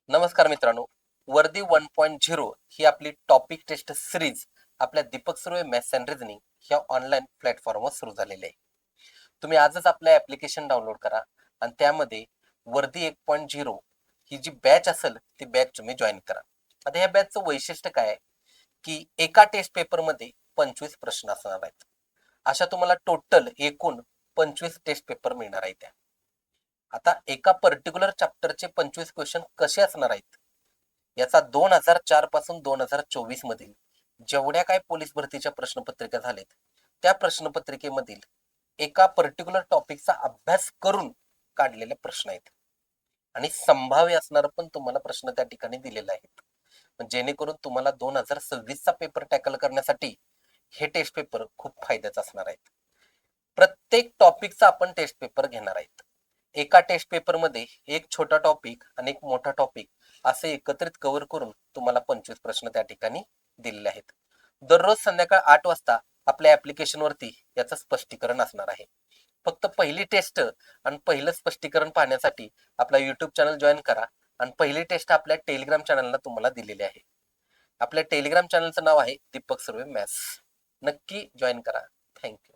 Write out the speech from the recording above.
नमस्कार मित्रांनो. वर्दी 1.0 ही आपली टॉपिक टेस्ट सिरीज आपल्या Deepak Surve maths and reasoning ह्या ऑनलाईन प्लॅटफॉर्मवर सुरू झालेली आहे. तुम्ही आजच आपलं ऍप्लिकेशन डाउनलोड करा आणि त्यामध्ये वर्दी 1.0 ही जी बॅच असेल ती बॅच तुम्ही जॉईन करा. आता ह्या बॅचचं वैशिष्ट्य काय आहे की एका टेस्ट पेपरमध्ये 25 प्रश्न असणार आहेत. अशा तुम्हाला टोटल एकूण 25 टेस्ट पेपर मिळणार आहेत. आता एका पर्टिक्युलर चॅप्टरचे 25 क्वेश्चन कसे असणार आहेत याचा 2004 पासून 2024 मधील जेवढ्या काय पोलीस भरतीच्या प्रश्नपत्रिका झालेत त्या प्रश्नपत्रिकेमधील एका पर्टिक्युलर टॉपिकचा अभ्यास करून काढलेले प्रश्न आहेत आणि संभाव्य असणार पण तुम्हाला प्रश्न त्या ठिकाणी दिलेले आहेत, जेणेकरून तुम्हाला 2026 चा पेपर टॅकल करण्यासाठी हे टेस्ट पेपर खूप फायद्याचे असणार आहेत. प्रत्येक टॉपिकचा आपण टेस्ट पेपर घेणार आहेत. एका टेस्ट पेपर मध्ये एक छोटा टॉपिक आणि एक मोठा टॉपिक असे एकत्रित कव्हर करून तुम्हाला 25 प्रश्न त्या ठिकाणी दिलेले आहेत. दररोज संध्याकाळ 8 वाजता आपल्या ऍप्लिकेशन वरती याचं स्पष्टीकरण असणार आहे. फक्त पहिली टेस्ट आणि पहिलं स्पष्टीकरण पाहण्यासाठी आपला युट्यूब चॅनल जॉईन करा आणि पहिली टेस्ट आपल्या टेलिग्राम चॅनलला तुम्हाला दिलेली आहे. आपल्या टेलिग्राम चॅनलचं नाव आहे दीपक सुर्वे मॅथ्स. नक्की जॉईन करा. थँक्यू.